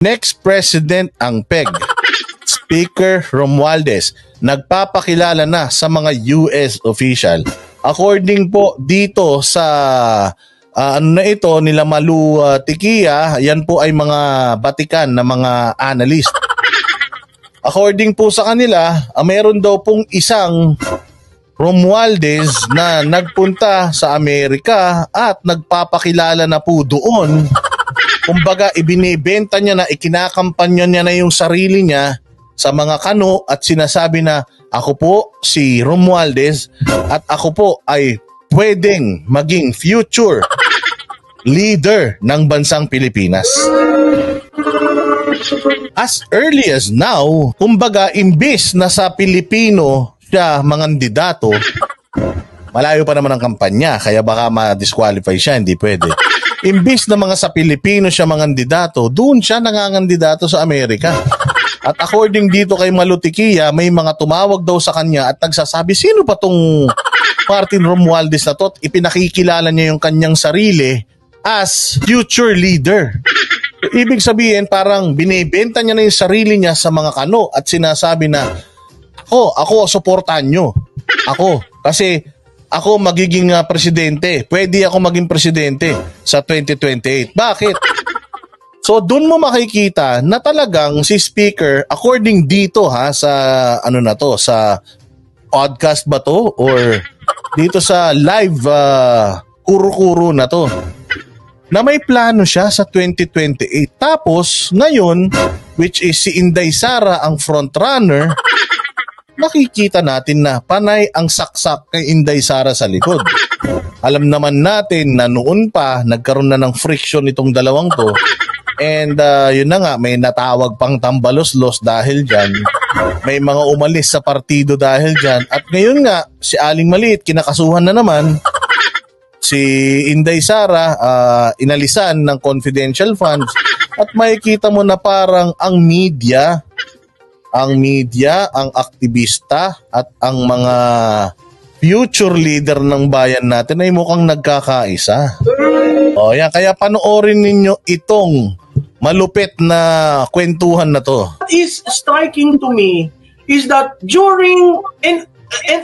Next president ang PEG, Speaker Romualdez, nagpapakilala na sa mga US official. According po dito sa ito nila Malu Tikia, yan po ay mga batikan na mga analyst. According po sa kanila, meron daw pong isang Romualdez na nagpunta sa Amerika at nagpapakilala na po doon. Kumbaga, ibinibenta niya na, ikinakampanya niya na yung sarili niya sa mga kano at sinasabi na, ako po si Romualdez at ako po ay pwedeng maging future leader ng bansang Pilipinas. As early as now, kumbaga, imbis na sa Pilipino siya mangandidato, malayo pa naman ang kampanya, kaya baka ma-disqualify siya, hindi pwede. Imbis na mga sa Pilipino siya mangandidato, doon siya nangangandidato sa Amerika. At according dito kay Malu Tikia, may mga tumawag daw sa kanya at nagsasabi, sino pa tong Martin Romualdez na to? Ipinakikilala niya yung kanyang sarili as future leader. Ibig sabihin, parang binibenta niya na yung sarili niya sa mga kano at sinasabi na, ako, suportahan nyo. Ako, kasi ako magiging presidente. Pwede ako maging presidente sa 2028. Bakit? So doon mo makikita na talagang si Speaker, according dito sa sa podcast ba to or dito sa live kuro-kuro na to, na may plano siya sa 2028. Tapos ngayon, which is si Inday Sara ang frontrunner, nakikita natin na panay ang saksak kay Inday Sara sa likod. Alam naman natin na noon pa nagkaroon na ng friction itong dalawang to. And yun na nga, may natawag pang tambalos-los dahil dyan. May mga umalis sa partido dahil dyan. At ngayon nga, si Aling Maliit, kinakasuhan na naman. Si Inday Sara, inalisan ng confidential funds. At makikita mo na parang ang media, ang aktivista at ang mga future leader ng bayan natin ay mukhang nagkakaisa. O yan, kaya panoorin ninyo itong malupit na kwentuhan na to. What is striking to me is that during, and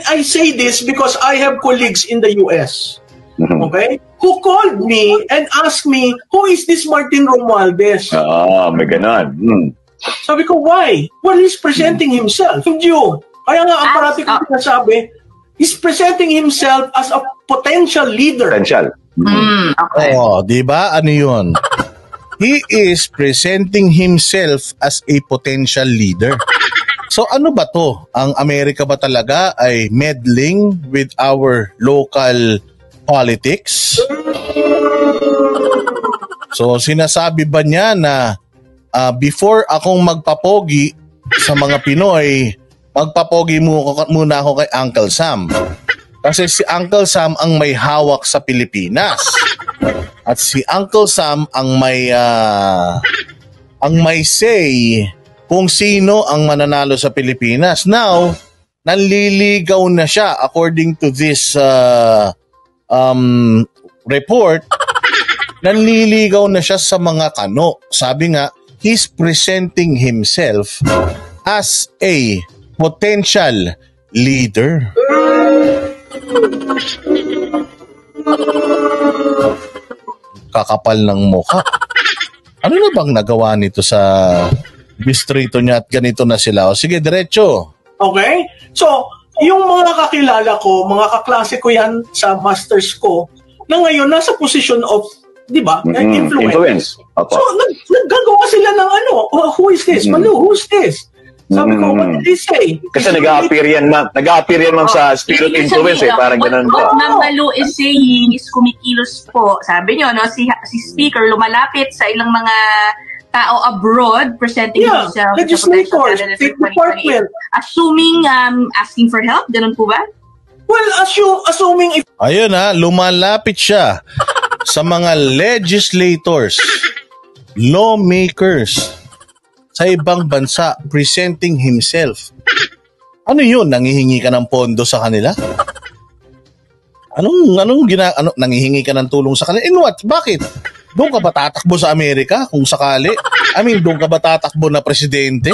I say this because I have colleagues in the US, okay, who called me and asked me, who is this Martin Romualdez? May ganon. Sabi ko, why? Well, he's presenting himself. Kaya nga ang parati ko sinasabi, he's presenting himself as a potential leader. Potential. Okay. Di ba? Ano yun? He is presenting himself as a potential leader. So ano ba to? Ang Amerika ba talaga ay meddling with our local politics? So sinasabi ba niya na before akong magpapogi sa mga Pinoy, magpapogi muna ako kay Uncle Sam. Kasi si Uncle Sam ang may hawak sa Pilipinas. At si Uncle Sam ang may say kung sino ang mananalo sa Pilipinas. Now, nanliligaw na siya according to this report. Nanliligaw na siya sa mga kano. Sabi nga, he's presenting himself as a potential leader. Kakapal ng mukha. Ano na bang nagawa nito sa distrito niya at ganito na sila? O sige, diretso. Okay? So, yung mga kakilala ko, mga kaklase ko yan sa masters ko, na ngayon nasa position of, di ba, influence. So, naggagawa sila ng who is this? Malu, who's this? Sabi ko, what did he say? Kasi nag-a-appear yan ma'am sa spirit influence parang ganun po. What Ma'am Malu is saying is kumikilos po. Sabi nyo, si Speaker lumalapit sa ilang mga tao abroad presenting himself legislators, State Department. Assuming, asking for help, ganun po ba? Well, assuming if... Ayun lumalapit siya sa mga legislators, lawmakers, sa ibang bansa, presenting himself. Ano yun? Nangihingi ka ng pondo sa kanila? Nangihingi ka ng tulong sa kanila? In what? Bakit? Doon ka ba tatakbo sa Amerika kung sakali? I mean, doon ka ba tatakbo na presidente?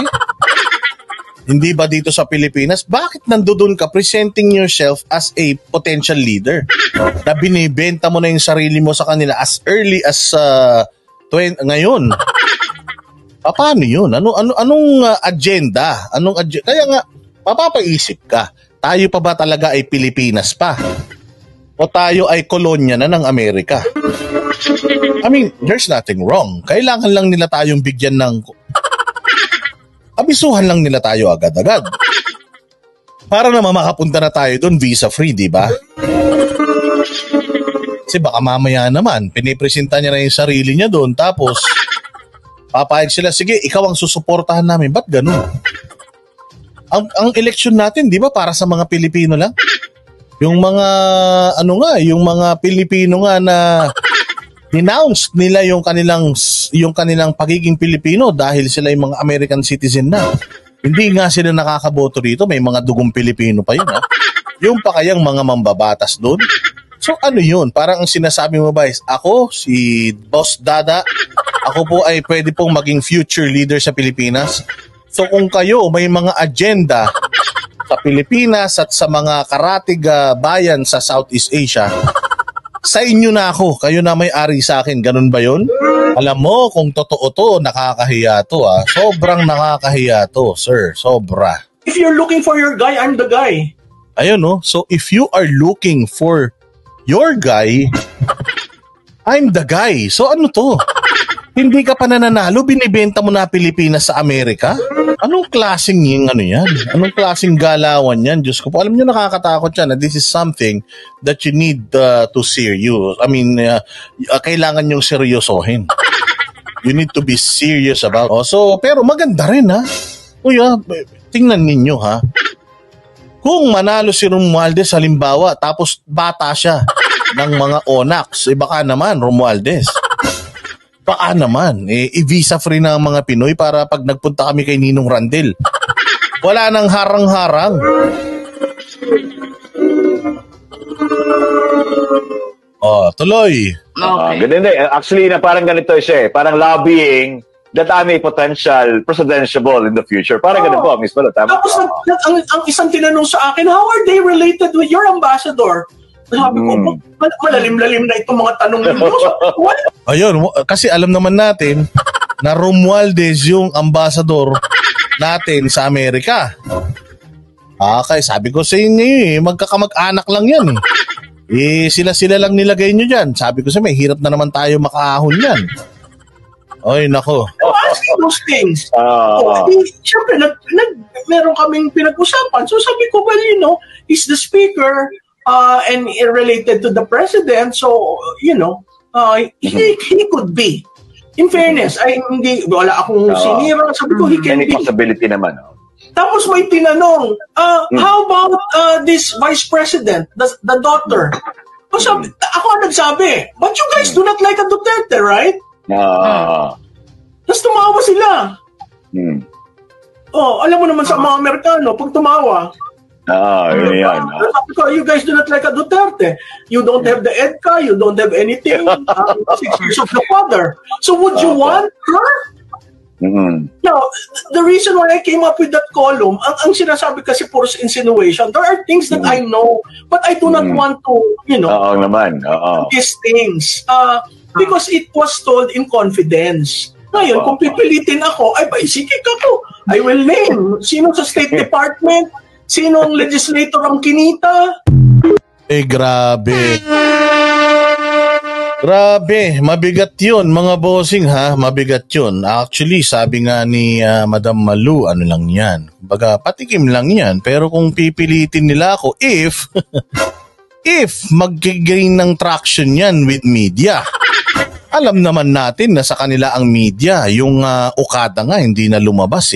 Hindi ba dito sa Pilipinas? Bakit nandoon ka presenting yourself as a potential leader? Na binibenta mo na yung sarili mo sa kanila as early as ngayon. Paano yun? Anong agenda? Kaya nga, mapapaisip ka, tayo pa ba talaga ay Pilipinas pa? O tayo ay kolonya na ng Amerika? I mean, there's nothing wrong. Kailangan lang nila tayong bigyan ng... Abisuhan lang nila tayo agad-agad. Para naman makapunta na tayo doon visa-free, di ba? Kasi baka mamaya naman, pinipresenta niya na yung sarili niya doon, tapos papayag sila, sige, ikaw ang susuportahan namin. Ba't ganun? Ang eleksyon natin, di ba, para sa mga Pilipino lang? Yung mga, yung mga Pilipino nga na denounced nila yung kanilang pagiging Pilipino dahil sila yung mga American citizen na. Hindi nga sila nakakaboto dito, may mga dugong Pilipino pa yun, ha? Yung pa kayang mga mambabatas doon. So ano yun? Parang ang sinasabi mo ba is, ako, si Boss Dada, ako po ay pwede pong maging future leader sa Pilipinas. So kung kayo may mga agenda sa Pilipinas at sa mga karatig bayan sa Southeast Asia, sa inyo na ako, kayo na may-ari sa akin, ganun ba yun? Alam mo, kung totoo to, nakakahiya to, ha? Sobrang nakakahiya to, sir. Sobra. If you're looking for your guy, I'm the guy. Ayun, no? So, if you are looking for your guy, I'm the guy. So, ano to? Hindi ka pa nananalo, binibenta mo na Pilipinas sa Amerika? Anong klaseng yung yan? Anong klaseng galawan yan? Diyos ko po, alam nyo nakakatakot yan na this is something that you need to serious. I mean, kailangan yung seryosohin. You need to be serious about. So, pero maganda rin, ha? Kuya, tingnan ninyo, ha? Kung manalo si Romualdez halimbawa, tapos bata siya ng mga Onax, baka naman, Romualdez. Baka naman, i-visa free na ang mga Pinoy para pag nagpunta kami kay Ninong Randel. Wala nang harang-harang. Oh, tuloy. Okay. Ganun din. Actually, parang ganito siya, parang lobbying that I'm a potential presidential in the future. Parang ganun po, Miss Malo. Tapos ang isang tinanong sa akin, how are they related with your ambassador? Sabi ko, malalim-lalim na itong mga tanong nito. Ayun, kasi alam naman natin na Romualdez yung ambassador natin sa Amerika. Okay, sabi ko sa inyo magkakamag-anak lang yan sila lang nilagay nyo dyan. Sabi ko sa may hirap na naman tayo makaahon yan. Ay, nako. Asking those things. Siyempre, meron kaming pinag-usapan. So sabi ko, well, he's the speaker, and related to the president, so he could be. In fairness, wala akong sinira. Sabi ko, he can be. Any possibility naman. Tapos may tinanong, how about this vice president, the daughter? So, ako nagsabi, but you guys do not like a Duterte, right? Tapos tumawa sila. Alam mo naman sa mga Amerikano, pag tumawa, you guys do not like a Duterte. You don't have the EDCA, you don't have anything. 6 years of the father. So would you want her? Now, the reason why I came up with that column, ang sinasabi kasi puro insinuation. There are things that I know, but I do not want to, these things. Because it was told in confidence. Ngayon, kung pipilitin ako, sikik ako. I will name sino sa State Department, sino ang legislator ang kinita? Grabe. Grabe, mabigat yun mga bossing ha, mabigat yun. Actually, sabi nga ni Madam Malu, ano lang yan. Baga, patikim lang yan. Pero kung pipilitin nila ako, if mag-gain ng traction yan with media. Alam naman natin na sa kanila ang media, yung Okada nga hindi na lumabas